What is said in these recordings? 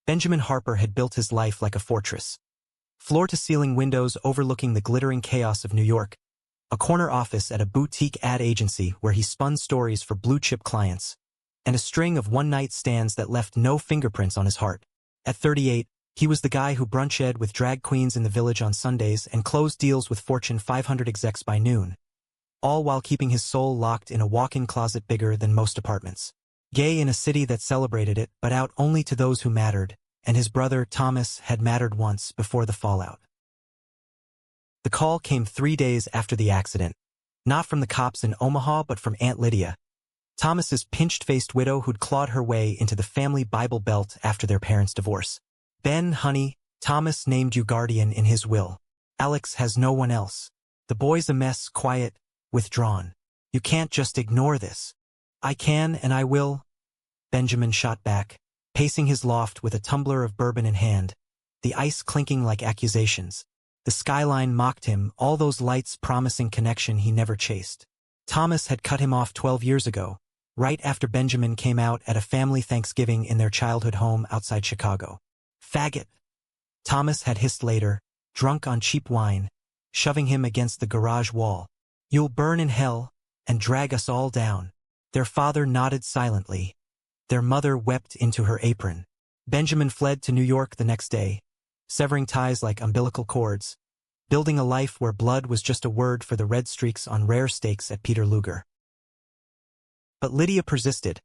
Benjamin Harper had built his life like a fortress. Floor-to-ceiling windows overlooking the glittering chaos of New York, a corner office at a boutique ad agency where he spun stories for blue-chip clients, and a string of one-night stands that left no fingerprints on his heart. At 38, he was the guy who brunched with drag queens in the Village on Sundays and closed deals with Fortune 500 execs by noon, all while keeping his soul locked in a walk-in closet bigger than most apartments. Gay in a city that celebrated it, but out only to those who mattered, and his brother, Thomas, had mattered once before the fallout. The call came 3 days after the accident, not from the cops in Omaha but from Aunt Lydia, Thomas's pinched-faced widow who'd clawed her way into the family Bible Belt after their parents' divorce. "Ben, honey, Thomas named you guardian in his will. Alex has no one else. The boy's a mess, quiet, withdrawn. You can't just ignore this." "I can and I will," Benjamin shot back, pacing his loft with a tumbler of bourbon in hand, the ice clinking like accusations. The skyline mocked him, all those lights promising connection he never chased. Thomas had cut him off 12 years ago, right after Benjamin came out at a family Thanksgiving in their childhood home outside Chicago. "Faggot," Thomas had hissed later, drunk on cheap wine, shoving him against the garage wall. "You'll burn in hell and drag us all down." Their father nodded silently. Their mother wept into her apron. Benjamin fled to New York the next day, severing ties like umbilical cords, building a life where blood was just a word for the red streaks on rare steaks at Peter Luger. But Lydia persisted,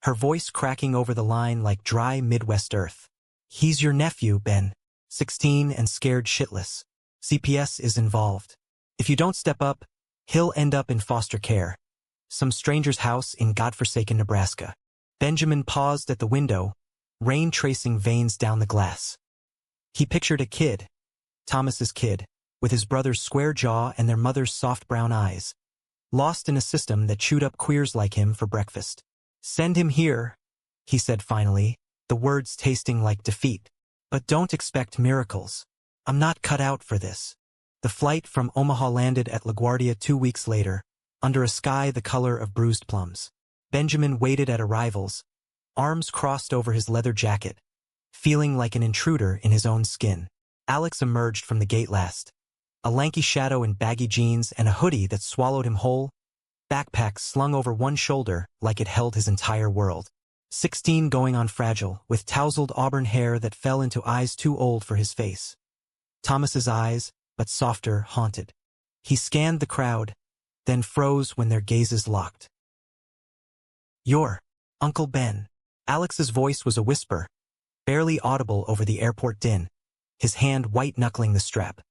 her voice cracking over the line like dry Midwest earth. "He's your nephew, Ben. 16 and scared shitless. CPS is involved. If you don't step up, he'll end up in foster care. Some stranger's house in godforsaken Nebraska." Benjamin paused at the window, rain tracing veins down the glass. He pictured a kid, Thomas's kid, with his brother's square jaw and their mother's soft brown eyes, lost in a system that chewed up queers like him for breakfast. "Send him here," he said finally, the words tasting like defeat. "But don't expect miracles. I'm not cut out for this." The flight from Omaha landed at LaGuardia 2 weeks later, under a sky the color of bruised plums. Benjamin waited at arrivals, arms crossed over his leather jacket, feeling like an intruder in his own skin. Alex emerged from the gate last, a lanky shadow in baggy jeans and a hoodie that swallowed him whole, backpack slung over one shoulder like it held his entire world. 16 going on fragile, with tousled auburn hair that fell into eyes too old for his face. Thomas's eyes, but softer, haunted. He scanned the crowd, then froze when their gazes locked. "You're Uncle Ben." Alex's voice was a whisper, barely audible over the airport din, his hand white-knuckling the strap.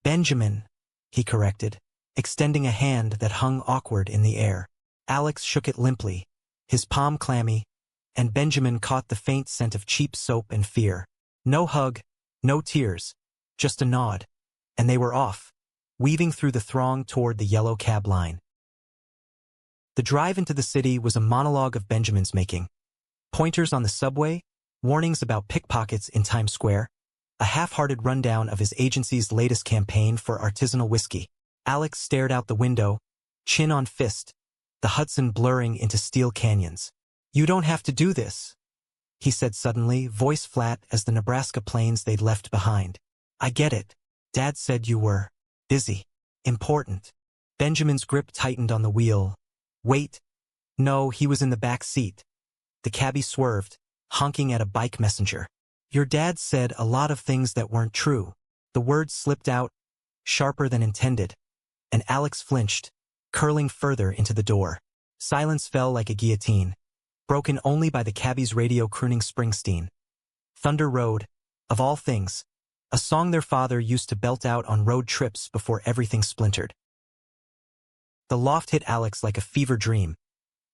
"Benjamin," he corrected, extending a hand that hung awkward in the air. Alex shook it limply, his palm clammy, and Benjamin caught the faint scent of cheap soap and fear. No hug, no tears, just a nod, and they were off, weaving through the throng toward the yellow cab line. The drive into the city was a monologue of Benjamin's making. Pointers on the subway, warnings about pickpockets in Times Square, a half-hearted rundown of his agency's latest campaign for artisanal whiskey. Alex stared out the window, chin on fist, the Hudson blurring into steel canyons. "You don't have to do this," he said suddenly, voice flat as the Nebraska plains they'd left behind. "I get it. Dad said you were busy, important." Benjamin's grip tightened on the wheel. "Wait." No, he was in the back seat. The cabbie swerved, honking at a bike messenger. "Your dad said a lot of things that weren't true." The words slipped out, sharper than intended, and Alex flinched, curling further into the door. Silence fell like a guillotine, broken only by the cabbie's radio crooning Springsteen. Thunder Road, of all things, a song their father used to belt out on road trips before everything splintered. The loft hit Alex like a fever dream.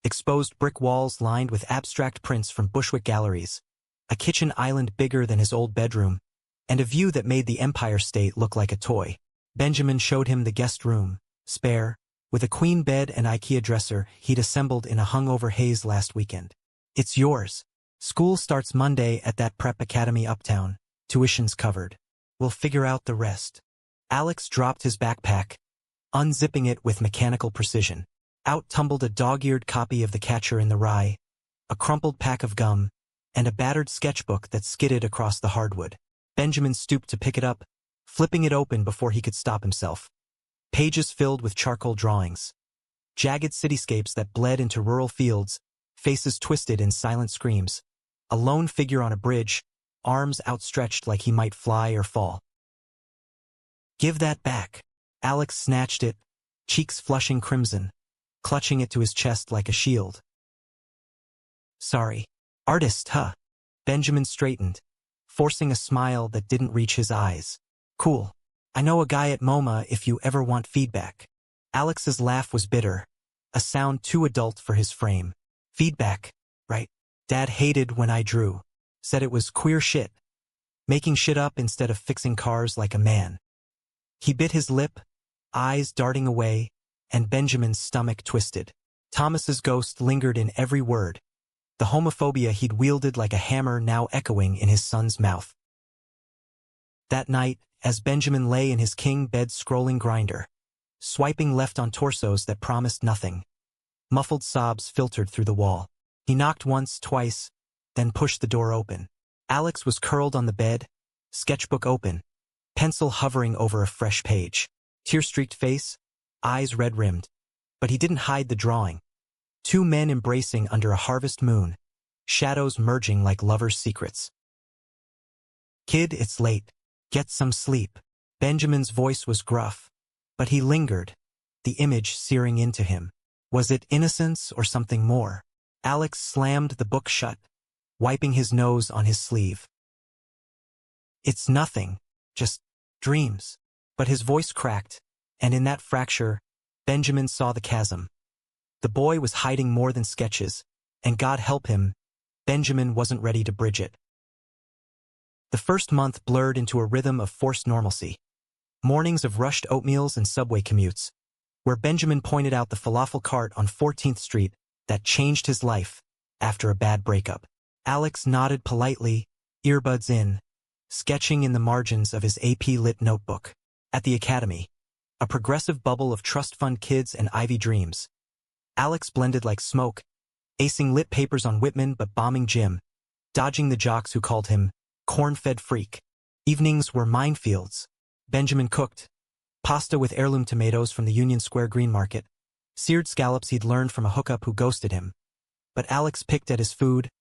Exposed brick walls lined with abstract prints from Bushwick galleries, a kitchen island bigger than his old bedroom, and a view that made the Empire State look like a toy. Benjamin showed him the guest room, spare, with a queen bed and IKEA dresser he'd assembled in a hungover haze last weekend. "It's yours. School starts Monday at that prep academy uptown. Tuition's covered. We'll figure out the rest." Alex dropped his backpack, unzipping it with mechanical precision. Out tumbled a dog-eared copy of The Catcher in the Rye, a crumpled pack of gum, and a battered sketchbook that skidded across the hardwood. Benjamin stooped to pick it up, flipping it open before he could stop himself. Pages filled with charcoal drawings. Jagged cityscapes that bled into rural fields, faces twisted in silent screams. A lone figure on a bridge, arms outstretched like he might fly or fall. "Give that back." Alex snatched it, cheeks flushing crimson, clutching it to his chest like a shield. "Sorry. Artist, huh?" Benjamin straightened, forcing a smile that didn't reach his eyes. "Cool. I know a guy at MoMA if you ever want feedback." Alex's laugh was bitter, a sound too adult for his frame. "Feedback, right? Dad hated when I drew. Said it was queer shit. Making shit up instead of fixing cars like a man." He bit his lip, eyes darting away, and Benjamin's stomach twisted. Thomas's ghost lingered in every word, the homophobia he'd wielded like a hammer now echoing in his son's mouth. That night, as Benjamin lay in his king bed scrolling grinder, swiping left on torsos that promised nothing, muffled sobs filtered through the wall. He knocked once, twice, then pushed the door open. Alex was curled on the bed, sketchbook open, pencil hovering over a fresh page. Tear-streaked face, eyes red-rimmed. But he didn't hide the drawing. Two men embracing under a harvest moon, shadows merging like lovers' secrets. "Kid, it's late. Get some sleep." Benjamin's voice was gruff, but he lingered, the image searing into him. Was it innocence or something more? Alex slammed the book shut, wiping his nose on his sleeve. "It's nothing, just dreams." But his voice cracked, and in that fracture, Benjamin saw the chasm. The boy was hiding more than sketches, and God help him, Benjamin wasn't ready to bridge it. The first month blurred into a rhythm of forced normalcy. Mornings of rushed oatmeals and subway commutes, where Benjamin pointed out the falafel cart on 14th Street that changed his life after a bad breakup. Alex nodded politely, earbuds in, sketching in the margins of his AP Lit notebook. At the academy, a progressive bubble of trust fund kids and Ivy dreams, Alex blended like smoke, acing lit papers on Whitman but bombing gym, dodging the jocks who called him corn-fed freak. Evenings were minefields. Benjamin cooked pasta with heirloom tomatoes from the Union Square Green Market, seared scallops he'd learned from a hookup who ghosted him. But Alex picked at his food,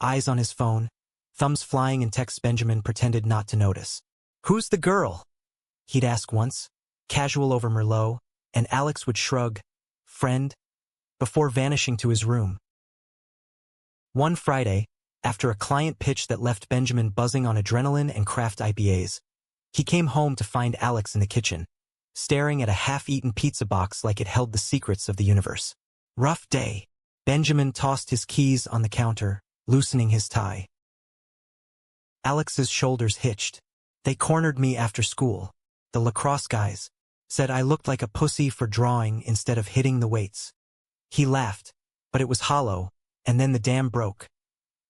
eyes on his phone, thumbs flying in texts Benjamin pretended not to notice. "Who's the girl?" he'd ask once, casual over Merlot, and Alex would shrug, "Friend," before vanishing to his room. One Friday, after a client pitch that left Benjamin buzzing on adrenaline and craft IPAs, he came home to find Alex in the kitchen, staring at a half-eaten pizza box like it held the secrets of the universe. "Rough day." Benjamin tossed his keys on the counter, loosening his tie. Alex's shoulders hitched. "They cornered me after school. The lacrosse guys said I looked like a pussy for drawing instead of hitting the weights." He laughed, but it was hollow, and then the dam broke.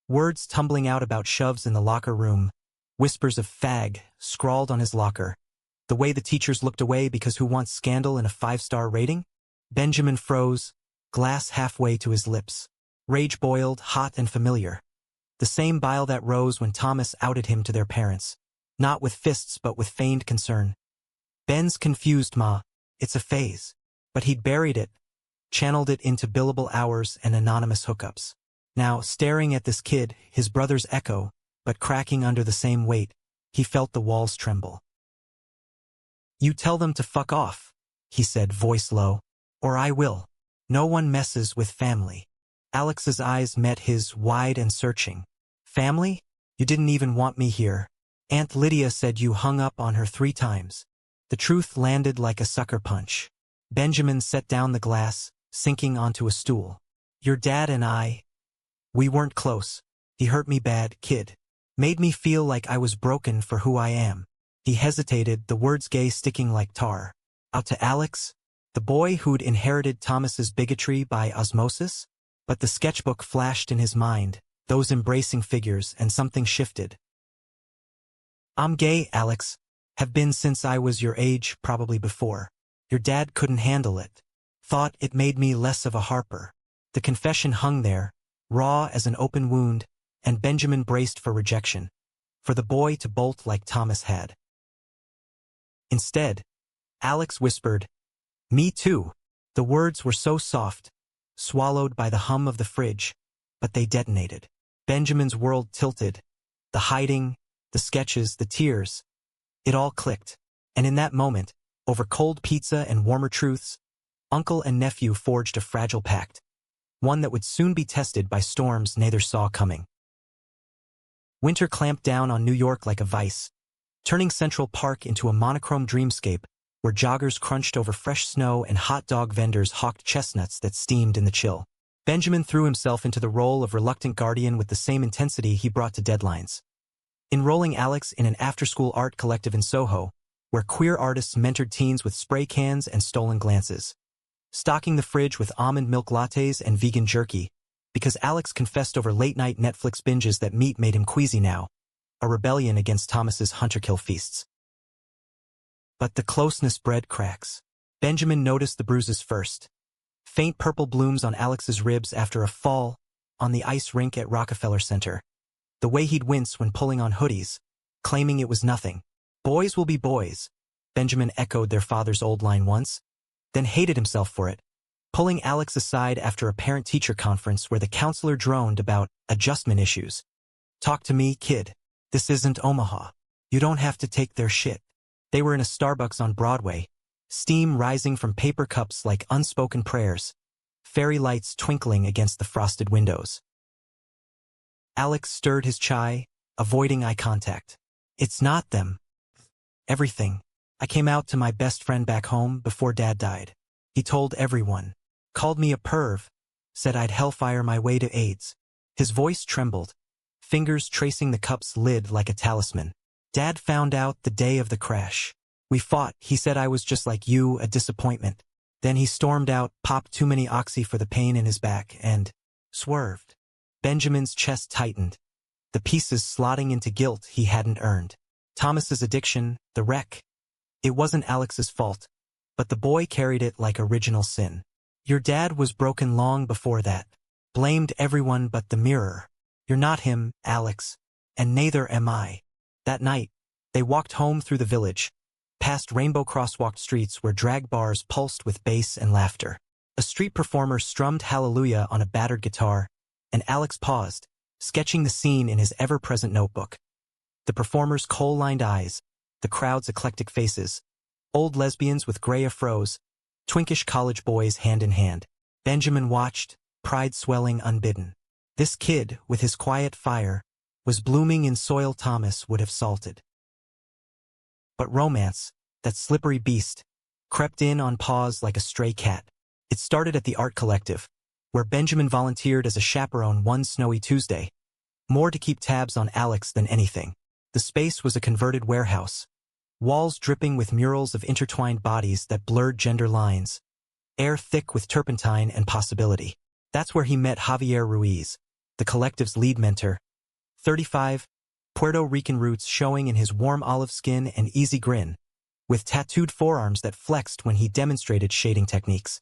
Words tumbling out about shoves in the locker room, whispers of "fag" scrawled on his locker. The way the teachers looked away because who wants scandal in a 5-star rating? Benjamin froze, glass halfway to his lips. Rage boiled, hot and familiar. The same bile that rose when Thomas outed him to their parents. Not with fists but with feigned concern. "Ben's confused, Ma. It's a phase." But he'd buried it, channeled it into billable hours and anonymous hookups. Now, staring at this kid, his brother's echo, but cracking under the same weight, he felt the walls tremble. "You tell them to fuck off," he said, voice low, "or I will. No one messes with family." Alex's eyes met his, wide and searching. "Family? You didn't even want me here. Aunt Lydia said you hung up on her 3 times. The truth landed like a sucker punch. Benjamin set down the glass, sinking onto a stool. "Your dad and we weren't close. He hurt me bad, kid. Made me feel like I was broken for who I am." He hesitated, the words gay sticking like tar. Out to Alex, the boy who'd inherited Thomas's bigotry by osmosis? But the sketchbook flashed in his mind, those embracing figures, and something shifted. "I'm gay, Alex. Have been since I was your age, probably before. Your dad couldn't handle it. Thought it made me less of a harper." The confession hung there, raw as an open wound, and Benjamin braced for rejection, for the boy to bolt like Thomas had. Instead, Alex whispered, "Me too." The words were so soft, swallowed by the hum of the fridge, but they detonated. Benjamin's world tilted. The hiding, the sketches, the tears. It all clicked. And in that moment, over cold pizza and warmer truths, uncle and nephew forged a fragile pact, one that would soon be tested by storms neither saw coming. Winter clamped down on New York like a vice, turning Central Park into a monochrome dreamscape where joggers crunched over fresh snow and hot dog vendors hawked chestnuts that steamed in the chill. Benjamin threw himself into the role of reluctant guardian with the same intensity he brought to deadlines. Enrolling Alex in an after-school art collective in Soho, where queer artists mentored teens with spray cans and stolen glances. Stocking the fridge with almond milk lattes and vegan jerky, because Alex confessed over late-night Netflix binges that meat made him queasy now, a rebellion against Thomas's hunter-kill feasts. But the closeness bred cracks. Benjamin noticed the bruises first. Faint purple blooms on Alex's ribs after a fall on the ice rink at Rockefeller Center. The way he'd wince when pulling on hoodies, claiming it was nothing. "Boys will be boys," Benjamin echoed their father's old line once, then hated himself for it, pulling Alex aside after a parent-teacher conference where the counselor droned about adjustment issues. "Talk to me, kid. This isn't Omaha. You don't have to take their shit." They were in a Starbucks on Broadway, steam rising from paper cups like unspoken prayers, fairy lights twinkling against the frosted windows. Alex stirred his chai, avoiding eye contact. "It's not them. Everything. I came out to my best friend back home before Dad died. He told everyone. Called me a perv. Said I'd hellfire my way to AIDS." His voice trembled, fingers tracing the cup's lid like a talisman. "Dad found out the day of the crash. We fought. He said I was just like you, a disappointment. Then he stormed out, popped too many oxy for the pain in his back, and swerved." Benjamin's chest tightened, the pieces slotting into guilt he hadn't earned. Thomas's addiction, the wreck. It wasn't Alex's fault, but the boy carried it like original sin. "Your dad was broken long before that. Blamed everyone but the mirror. You're not him, Alex, and neither am I." That night, they walked home through the village, past rainbow crosswalked streets where drag bars pulsed with bass and laughter. A street performer strummed Hallelujah on a battered guitar, and Alex paused, sketching the scene in his ever-present notebook. The performer's coal-lined eyes, the crowd's eclectic faces, old lesbians with gray afros, twinkish college boys hand in hand. Benjamin watched, pride swelling unbidden. This kid, with his quiet fire, was blooming in soil Thomas would have salted. But romance, that slippery beast, crept in on paws like a stray cat. It started at the art collective, where Benjamin volunteered as a chaperone one snowy Tuesday, more to keep tabs on Alex than anything. The space was a converted warehouse, walls dripping with murals of intertwined bodies that blurred gender lines, air thick with turpentine and possibility. That's where he met Javier Ruiz, the collective's lead mentor, 35, Puerto Rican roots showing in his warm olive skin and easy grin, with tattooed forearms that flexed when he demonstrated shading techniques.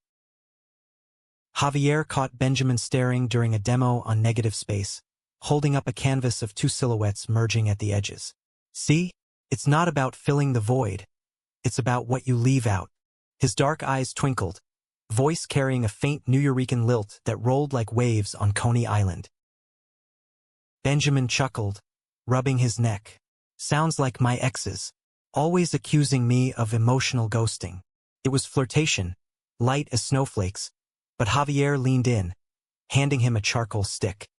Javier caught Benjamin staring during a demo on negative space, holding up a canvas of two silhouettes merging at the edges. "See? It's not about filling the void. It's about what you leave out." His dark eyes twinkled, voice carrying a faint Nuyorican lilt that rolled like waves on Coney Island. Benjamin chuckled, rubbing his neck. "Sounds like my exes, always accusing me of emotional ghosting." It was flirtation, light as snowflakes, but Javier leaned in, handing him a charcoal stick.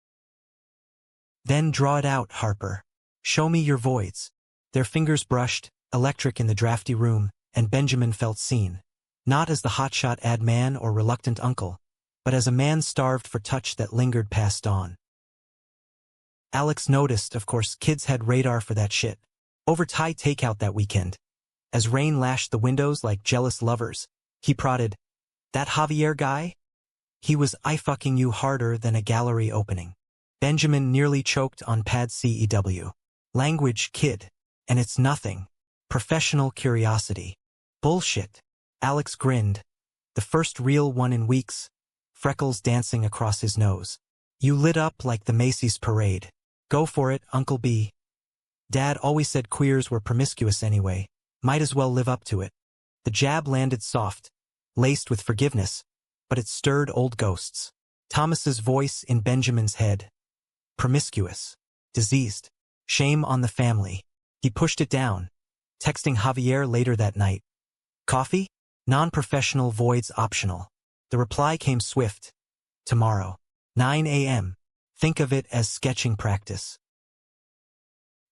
"Then draw it out, Harper. Show me your voids." Their fingers brushed, electric in the drafty room, and Benjamin felt seen. Not as the hotshot ad man or reluctant uncle, but as a man starved for touch that lingered past dawn. Alex noticed, of course, kids had radar for that shit. Over Thai takeout that weekend. As rain lashed the windows like jealous lovers, he prodded, "That Javier guy? He was I-fucking you harder than a gallery opening." Benjamin nearly choked on pad CEW. "Language, kid. And it's nothing. Professional curiosity." "Bullshit." Alex grinned, the first real one in weeks, freckles dancing across his nose. "You lit up like the Macy's parade." Go for it, Uncle B. Dad always said queers were promiscuous anyway. Might as well live up to it. The jab landed soft, laced with forgiveness, but it stirred old ghosts. Thomas's voice in Benjamin's head. Promiscuous. Diseased. Shame on the family. He pushed it down, texting Javier later that night. Coffee? Non-professional voids optional. The reply came swift. Tomorrow. 9 a.m. Think of it as sketching practice.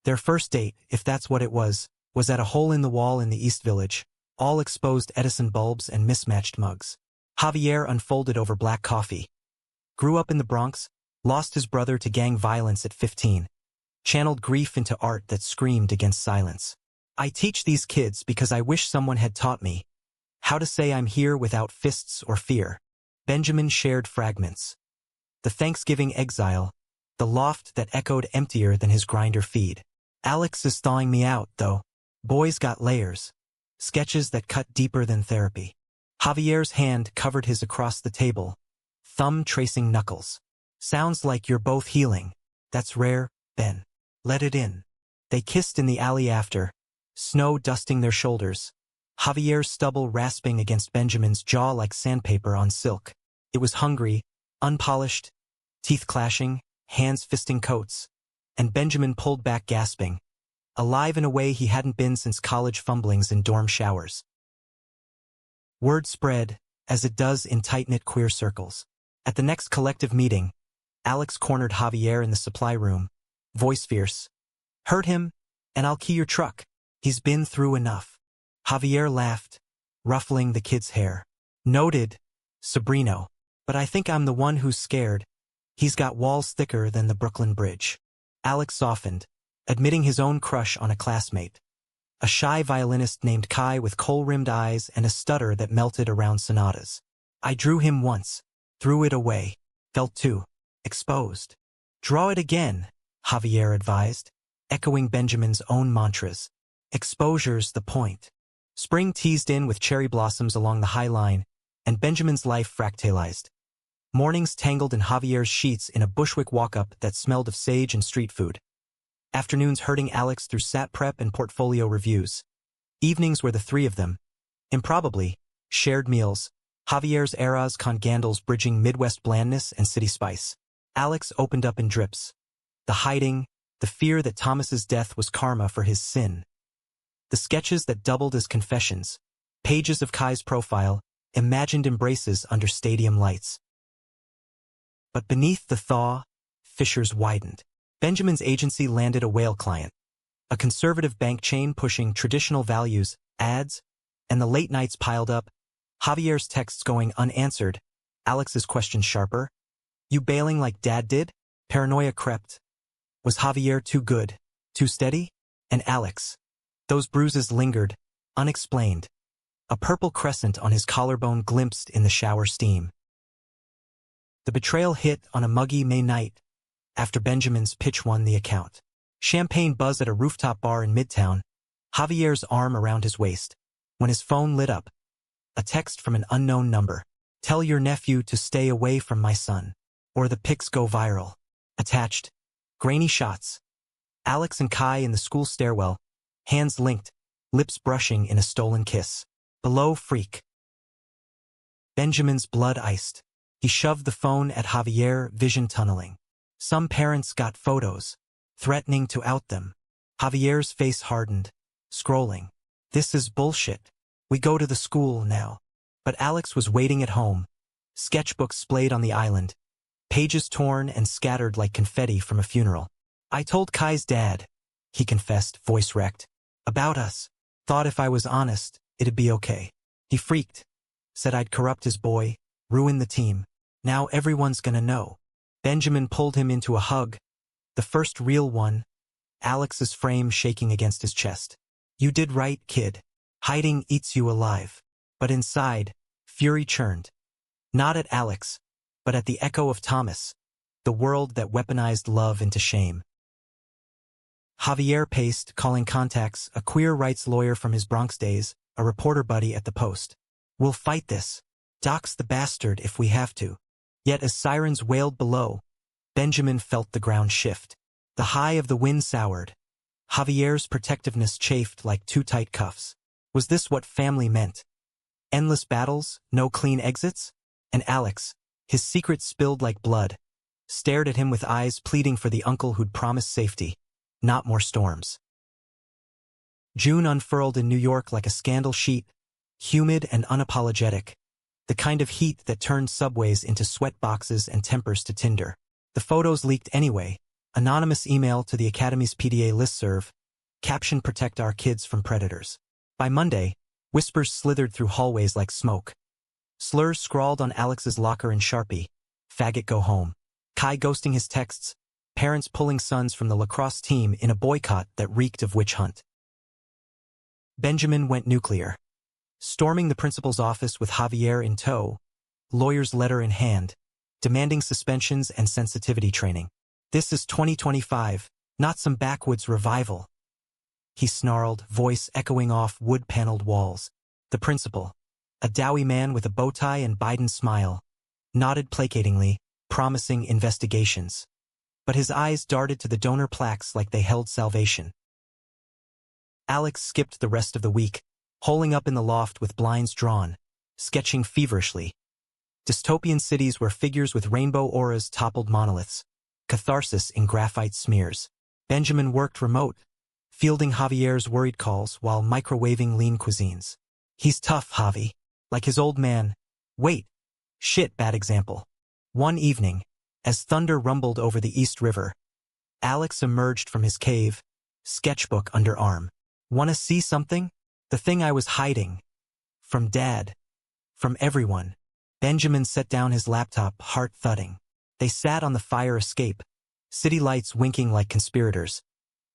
Their first date, if that's what it was at a hole in the wall in the East Village, all exposed Edison bulbs and mismatched mugs. Javier unfolded over black coffee. Grew up in the Bronx, lost his brother to gang violence at 15. Channeled grief into art that screamed against silence. I teach these kids because I wish someone had taught me how to say I'm here without fists or fear. Benjamin shared fragments. The Thanksgiving exile, the loft that echoed emptier than his grinder feed. Alex is thawing me out, though. Boys got layers. Sketches that cut deeper than therapy. Javier's hand covered his across the table, thumb tracing knuckles. Sounds like you're both healing. That's rare, Ben. Let it in. They kissed in the alley after, snow dusting their shoulders. Javier's stubble rasping against Benjamin's jaw like sandpaper on silk. It was hungry, unpolished, teeth clashing, hands fisting coats. And Benjamin pulled back gasping, alive in a way he hadn't been since college fumblings in dorm showers. Word spread, as it does in tight-knit queer circles. At the next collective meeting, Alex cornered Javier in the supply room, voice fierce. Hurt him, and I'll key your truck. He's been through enough. Javier laughed, ruffling the kid's hair. Noted, Sabrino. But I think I'm the one who's scared. He's got walls thicker than the Brooklyn Bridge. Alex softened, admitting his own crush on a classmate. A shy violinist named Kai with coal-rimmed eyes and a stutter that melted around sonatas. I drew him once, threw it away, felt too exposed. Draw it again, Javier advised, echoing Benjamin's own mantras. Exposure's the point. Spring teased in with cherry blossoms along the High Line, and Benjamin's life fractalized. Mornings tangled in Javier's sheets in a Bushwick walk-up that smelled of sage and street food. Afternoons herding Alex through SAT prep and portfolio reviews. Evenings where the three of them, improbably, shared meals. Javier's eras con Gandal's bridging Midwest blandness and city spice. Alex opened up in drips. The hiding, the fear that Thomas's death was karma for his sin. The sketches that doubled as confessions. Pages of Kai's profile, imagined embraces under stadium lights. But beneath the thaw, fissures widened. Benjamin's agency landed a whale client. A conservative bank chain pushing traditional values, ads, and the late nights piled up. Javier's texts going unanswered. Alex's questions sharper. You bailing like Dad did? Paranoia crept. Was Javier too good? Too steady? And Alex. Those bruises lingered, unexplained. A purple crescent on his collarbone glimpsed in the shower steam. The betrayal hit on a muggy May night, after Benjamin's pitch won the account. Champagne buzz at a rooftop bar in Midtown, Javier's arm around his waist, when his phone lit up. A text from an unknown number. Tell your nephew to stay away from my son, or the pics go viral. Attached. Grainy shots. Alex and Kai in the school stairwell, hands linked, lips brushing in a stolen kiss. Below, freak. Benjamin's blood iced. He shoved the phone at Javier, vision tunneling. Some parents got photos, threatening to out them. Javier's face hardened, scrolling. This is bullshit. We go to the school now. But Alex was waiting at home. Sketchbooks splayed on the island. Pages torn and scattered like confetti from a funeral. I told Kai's dad, he confessed, voice wrecked. About us. Thought if I was honest, it'd be okay. He freaked. Said I'd corrupt his boy, ruin the team. Now everyone's gonna know. Benjamin pulled him into a hug. The first real one. Alex's frame shaking against his chest. You did right, kid. Hiding eats you alive. But inside, fury churned. Not at Alex, but at the echo of Thomas. The world that weaponized love into shame. Javier paced, calling contacts, a queer rights lawyer from his Bronx days, a reporter buddy at the Post. We'll fight this. Dox the bastard if we have to. Yet as sirens wailed below, Benjamin felt the ground shift. The high of the wind soured. Javier's protectiveness chafed like too tight cuffs. Was this what family meant? Endless battles, no clean exits? And Alex, his secret spilled like blood, stared at him with eyes pleading for the uncle who'd promised safety, not more storms. June unfurled in New York like a scandal sheet, humid and unapologetic, the kind of heat that turned subways into sweat boxes and tempers to tinder. The photos leaked anyway, anonymous email to the Academy's PDA listserv, caption protect our kids from predators. By Monday, whispers slithered through hallways like smoke. Slurs scrawled on Alex's locker in Sharpie, faggot go home. Kai ghosting his texts, parents pulling sons from the lacrosse team in a boycott that reeked of witch hunt. Benjamin went nuclear. Storming the principal's office with Javier in tow, lawyer's letter in hand, demanding suspensions and sensitivity training. This is 2025, not some backwoods revival. He snarled, voice echoing off wood-paneled walls. The principal, a doughy man with a bow tie and Biden smile, nodded placatingly, promising investigations. But his eyes darted to the donor plaques like they held salvation. Alex skipped the rest of the week, holing up in the loft with blinds drawn, sketching feverishly. Dystopian cities where figures with rainbow auras toppled monoliths, catharsis in graphite smears. Benjamin worked remote, fielding Javier's worried calls while microwaving lean cuisines. He's tough, Javi. Like his old man. Wait. Shit, bad example. One evening, as thunder rumbled over the East River, Alex emerged from his cave, sketchbook under arm. Wanna see something? The thing I was hiding. From Dad. From everyone. Benjamin set down his laptop, heart thudding. They sat on the fire escape, city lights winking like conspirators,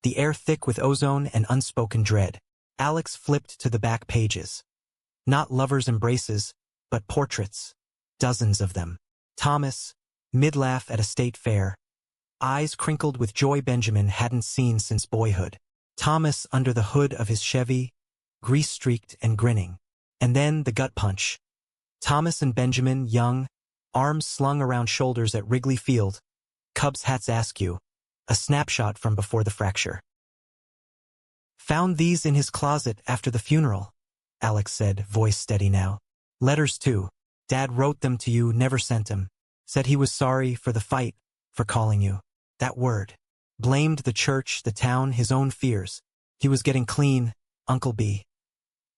the air thick with ozone and unspoken dread. Alex flipped to the back pages. Not lovers' embraces, but portraits. Dozens of them. Thomas, mid-laugh at a state fair. Eyes crinkled with joy Benjamin hadn't seen since boyhood. Thomas under the hood of his Chevy, grease-streaked and grinning. And then the gut punch. Thomas and Benjamin, young, arms slung around shoulders at Wrigley Field. Cubs hats askew. A snapshot from before the fracture. Found these in his closet after the funeral, Alex said, voice steady now. Letters too. Dad wrote them to you, never sent them. Said he was sorry for the fight, for calling you. That word. Blamed the church, the town, his own fears. He was getting clean, Uncle B.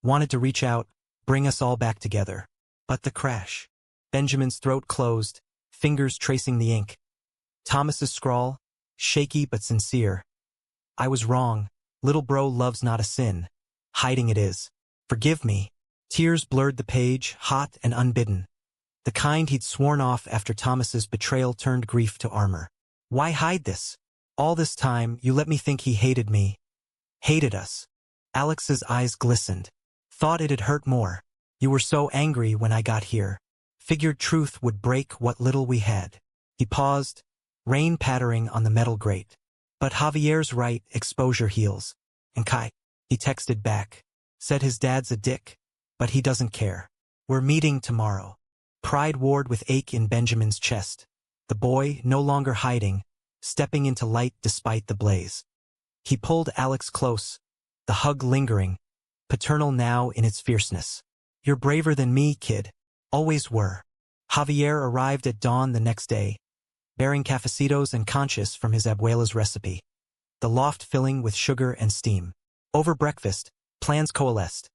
Wanted to reach out, bring us all back together. But the crash. Benjamin's throat closed, fingers tracing the ink. Thomas's scrawl, shaky but sincere. I was wrong. Little bro love's not a sin. Hiding it is. Forgive me. Tears blurred the page, hot and unbidden. The kind he'd sworn off after Thomas's betrayal turned grief to armor. Why hide this? All this time, you let me think he hated me. Hated us. Alex's eyes glistened. Thought it'd hurt more. You were so angry when I got here. Figured truth would break what little we had. He paused, rain pattering on the metal grate. But Javier's right, exposure heals. And Kai, he texted back. Said his dad's a dick, but he doesn't care. We're meeting tomorrow. Pride warred with ache in Benjamin's chest. The boy, no longer hiding, stepping into light despite the blaze. He pulled Alex close, the hug lingering, paternal now in its fierceness. You're braver than me, kid. Always were. Javier arrived at dawn the next day, bearing cafecitos and conchas from his abuela's recipe. The loft filling with sugar and steam. Over breakfast, plans coalesced.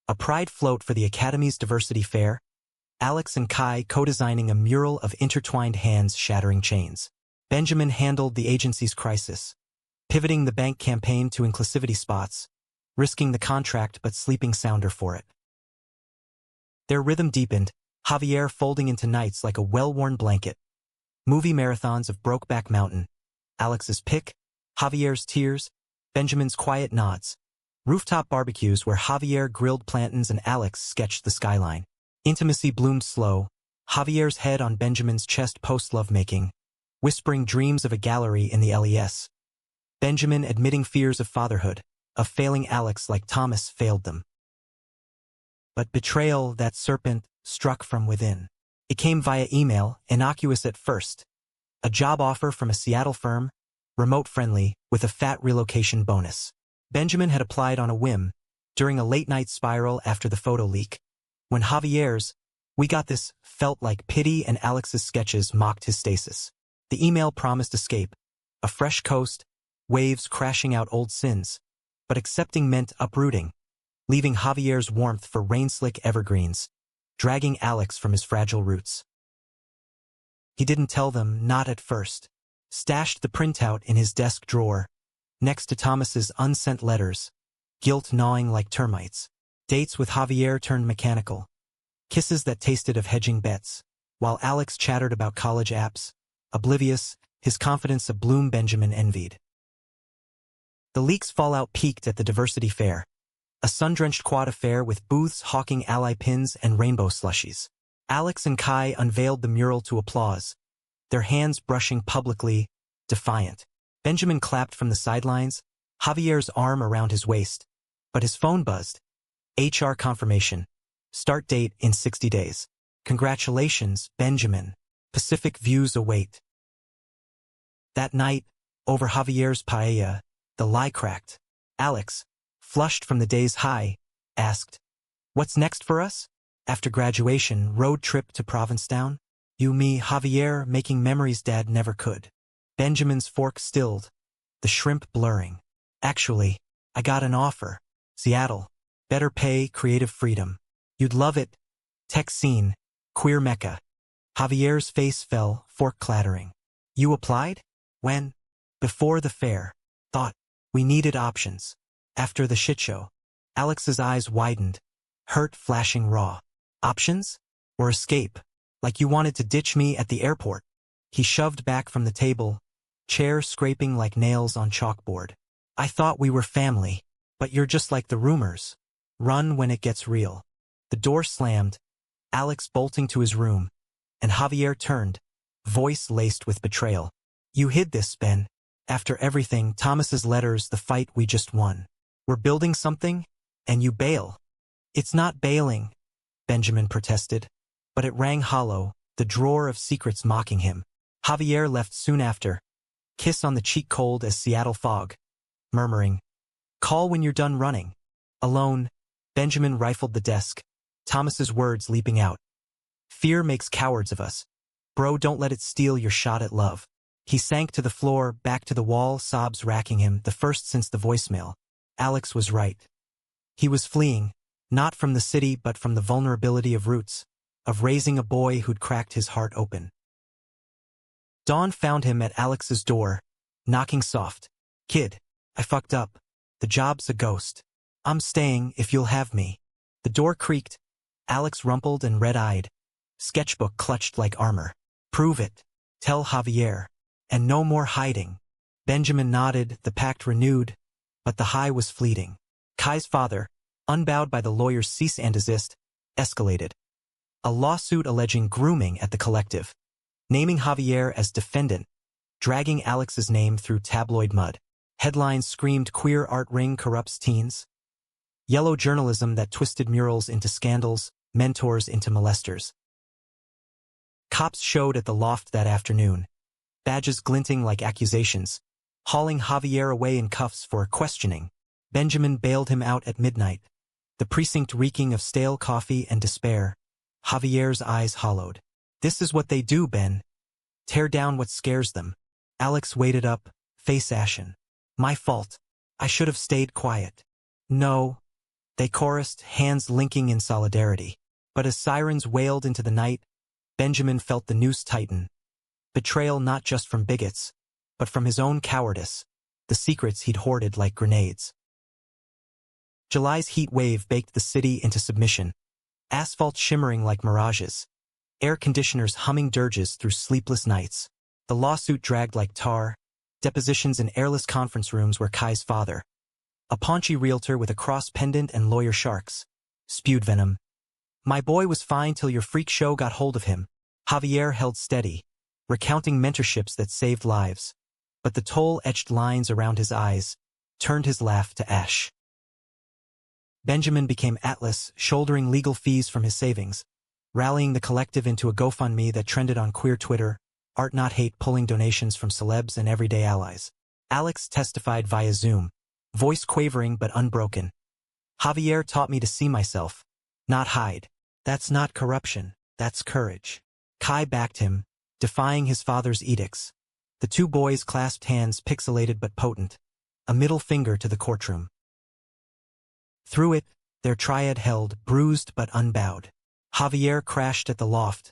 A pride float for the Academy's diversity fair. Alex and Kai co-designing a mural of intertwined hands shattering chains. Benjamin handled the agency's crisis, pivoting the bank campaign to inclusivity spots, risking the contract but sleeping sounder for it. Their rhythm deepened, Javier folding into nights like a well-worn blanket. Movie marathons of Brokeback Mountain. Alex's pick, Javier's tears, Benjamin's quiet nods. Rooftop barbecues where Javier grilled plantains and Alex sketched the skyline. Intimacy bloomed slow, Javier's head on Benjamin's chest post-lovemaking, whispering dreams of a gallery in the LES. Benjamin admitting fears of fatherhood, of failing Alex like Thomas failed them. But betrayal, that serpent, struck from within. It came via email, innocuous at first. A job offer from a Seattle firm, remote-friendly, with a fat relocation bonus. Benjamin had applied on a whim, during a late-night spiral after the photo leak. When Javier's "we got this" felt like pity and Alex's sketches mocked his stasis. The email promised escape, a fresh coast, waves crashing out old sins. But accepting meant uprooting, leaving Javier's warmth for rain-slick evergreens, dragging Alex from his fragile roots. He didn't tell them, not at first. Stashed the printout in his desk drawer, next to Thomas's unsent letters, guilt gnawing like termites. Dates with Javier turned mechanical. Kisses that tasted of hedging bets, while Alex chattered about college apps, oblivious, his confidence a bloom Benjamin envied. The leak's fallout peaked at the diversity fair, a sun-drenched quad affair with booths hawking ally pins and rainbow slushies. Alex and Kai unveiled the mural to applause, their hands brushing publicly, defiant. Benjamin clapped from the sidelines, Javier's arm around his waist, but his phone buzzed. HR confirmation. Start date in 60 days. Congratulations, Benjamin. Pacific views await. That night, over Javier's paella, the lie cracked. Alex, flushed from the day's high, asked, "What's next for us?" After graduation, road trip to Provincetown? You, me, Javier, making memories Dad never could. Benjamin's fork stilled, the shrimp blurring. Actually, I got an offer. Seattle. Better pay, creative freedom. You'd love it. Tech scene. Queer mecca. Javier's face fell, fork clattering. You applied? When? Before the fair. Thought. We needed options. After the shit show. Alex's eyes widened, hurt flashing raw. Options? Or escape? Like you wanted to ditch me at the airport. He shoved back from the table, chair scraping like nails on chalkboard. I thought we were family, but you're just like the rumors. Run when it gets real. The door slammed, Alex bolting to his room, and Javier turned, voice laced with betrayal. You hid this, Ben. After everything, Thomas's letters, the fight we just won. We're building something, and you bail. It's not bailing, Benjamin protested, but it rang hollow, the drawer of secrets mocking him. Javier left soon after, kiss on the cheek cold as Seattle fog, murmuring, "Call when you're done running." Alone, Benjamin rifled the desk, Thomas's words leaping out. Fear makes cowards of us. Bro, don't let it steal your shot at love. He sank to the floor, back to the wall, sobs racking him, the first since the voicemail. Alex was right. He was fleeing, not from the city but from the vulnerability of roots, of raising a boy who'd cracked his heart open. Dawn found him at Alex's door, knocking soft. Kid, I fucked up. The job's a ghost. I'm staying if you'll have me. The door creaked, Alex rumpled and red-eyed. Sketchbook clutched like armor. Prove it. Tell Javier. And no more hiding. Benjamin nodded, the pact renewed, but the high was fleeting. Kai's father, unbowed by the lawyer's cease and desist, escalated. A lawsuit alleging grooming at the collective, naming Javier as defendant, dragging Alex's name through tabloid mud. Headlines screamed queer art ring corrupts teens. Yellow journalism that twisted murals into scandals, mentors into molesters. Cops showed at the loft that afternoon, badges glinting like accusations, hauling Javier away in cuffs for questioning. Benjamin bailed him out at midnight, the precinct reeking of stale coffee and despair. Javier's eyes hollowed. This is what they do, Ben. Tear down what scares them. Alex waited up, face ashen. My fault. I should have stayed quiet. No. They chorused, hands linking in solidarity. But as sirens wailed into the night, Benjamin felt the noose tighten. Betrayal not just from bigots, but from his own cowardice, the secrets he'd hoarded like grenades. July's heat wave baked the city into submission, asphalt shimmering like mirages, air conditioners humming dirges through sleepless nights. The lawsuit dragged like tar, depositions in airless conference rooms where Kai's father, a paunchy realtor with a cross pendant and lawyer sharks, spewed venom. My boy was fine till your freak show got hold of him. Javier held steady, recounting mentorships that saved lives, but the toll-etched lines around his eyes turned his laugh to ash. Benjamin became Atlas, shouldering legal fees from his savings, rallying the collective into a GoFundMe that trended on queer Twitter, Art Not Hate pulling donations from celebs and everyday allies. Alex testified via Zoom, voice quavering but unbroken. Javier taught me to see myself, not hide. That's not corruption, that's courage. Kai backed him, defying his father's edicts. The two boys clasped hands, pixelated but potent, a middle finger to the courtroom. Through it, their triad held, bruised but unbowed. Javier crashed at the loft,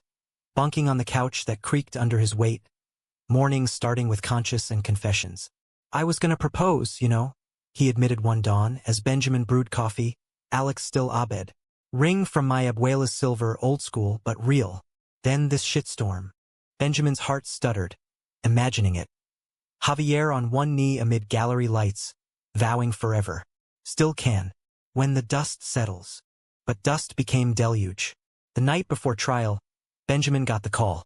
bunking on the couch that creaked under his weight, mornings starting with conscience and confessions. I was gonna propose, you know, he admitted one dawn as Benjamin brewed coffee, Alex still Abed. Ring from my abuela's silver, old school but real. Then this shitstorm. Benjamin's heart stuttered, imagining it. Javier on one knee amid gallery lights, vowing forever. Still can. When the dust settles. But dust became deluge. The night before trial, Benjamin got the call.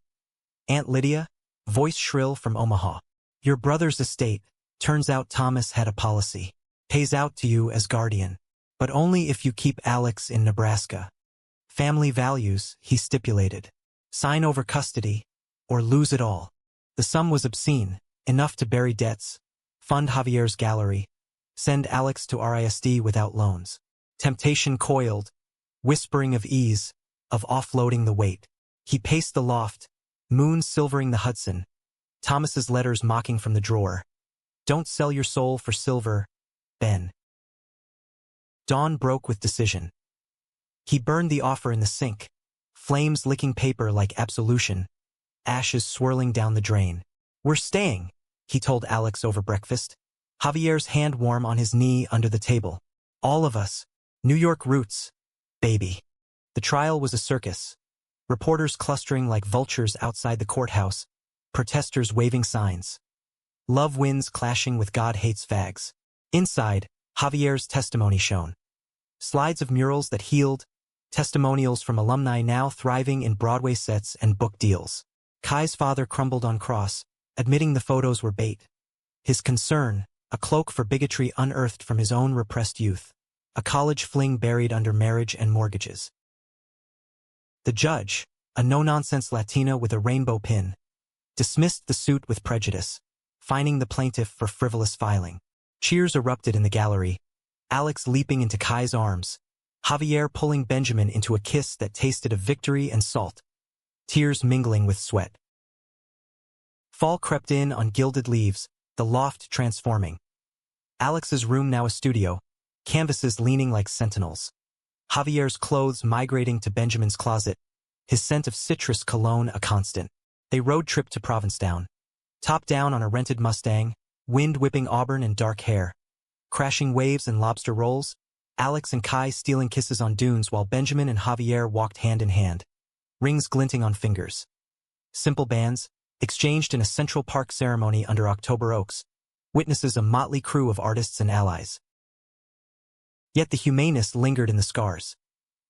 Aunt Lydia, voice shrill from Omaha. Your brother's estate, turns out Thomas had a policy. Pays out to you as guardian. But only if you keep Alex in Nebraska. Family values, he stipulated. Sign over custody, or lose it all. The sum was obscene, enough to bury debts, fund Javier's gallery, send Alex to RISD without loans. Temptation coiled, whispering of ease, of offloading the weight. He paced the loft, moon silvering the Hudson, Thomas's letters mocking from the drawer. Don't sell your soul for silver, Ben. Dawn broke with decision. He burned the offer in the sink, flames licking paper like absolution, ashes swirling down the drain. We're staying, he told Alex over breakfast, Javier's hand warm on his knee under the table. All of us. New York roots, baby. The trial was a circus. Reporters clustering like vultures outside the courthouse, protesters waving signs. Love wins clashing with God hates fags. Inside, Javier's testimony shone. Slides of murals that healed, testimonials from alumni now thriving in Broadway sets and book deals. Kai's father crumbled on cross, admitting the photos were bait. His concern, a cloak for bigotry unearthed from his own repressed youth. A college fling buried under marriage and mortgages. The judge, a no-nonsense Latina with a rainbow pin, dismissed the suit with prejudice, fining the plaintiff for frivolous filing. Cheers erupted in the gallery, Alex leaping into Kai's arms, Javier pulling Benjamin into a kiss that tasted of victory and salt, tears mingling with sweat. Fall crept in on gilded leaves, the loft transforming. Alex's room now a studio, canvases leaning like sentinels. Javier's clothes migrating to Benjamin's closet, his scent of citrus cologne a constant. They road tripped to Provincetown. Top down on a rented Mustang, wind whipping auburn and dark hair. Crashing waves and lobster rolls, Alex and Kai stealing kisses on dunes while Benjamin and Javier walked hand in hand. Rings glinting on fingers. Simple bands, exchanged in a Central Park ceremony under October oaks. Witnesses a motley crew of artists and allies. Yet the humanist lingered in the scars.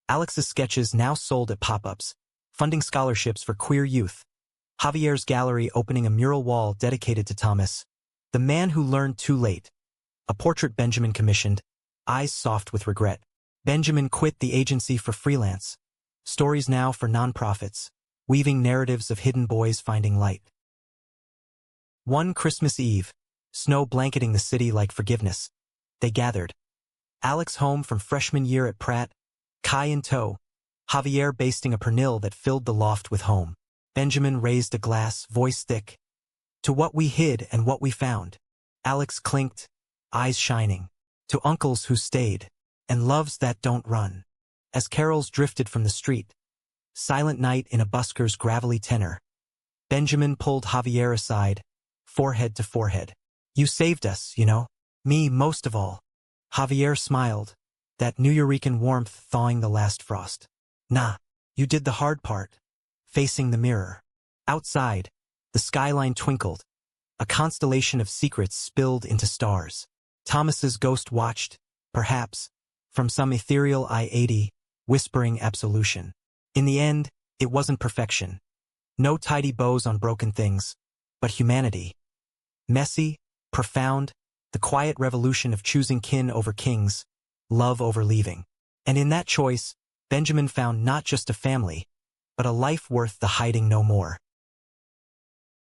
Alex's sketches now sold at pop-ups, funding scholarships for queer youth. Javier's gallery opening a mural wall dedicated to Thomas, the man who learned too late. A portrait Benjamin commissioned, eyes soft with regret. Benjamin quit the agency for freelance. Stories now for nonprofits, weaving narratives of hidden boys finding light. One Christmas Eve, snow blanketing the city like forgiveness. They gathered. Alex home from freshman year at Pratt, Kai in tow, Javier basting a pernil that filled the loft with home. Benjamin raised a glass, voice thick. To what we hid and what we found. Alex clinked, eyes shining. To uncles who stayed, and loves that don't run. As carols drifted from the street. Silent night in a busker's gravelly tenor. Benjamin pulled Javier aside, forehead to forehead. You saved us, you know. Me most of all. Javier smiled, that Nuyorican warmth thawing the last frost. Nah, you did the hard part. Facing the mirror. Outside, the skyline twinkled. A constellation of secrets spilled into stars. Thomas's ghost watched, perhaps, from some ethereal I-80, whispering absolution. In the end, it wasn't perfection. No tidy bows on broken things, but humanity. Messy, profound, the quiet revolution of choosing kin over kings, love over leaving. And in that choice, Benjamin found not just a family, but a life worth the hiding no more.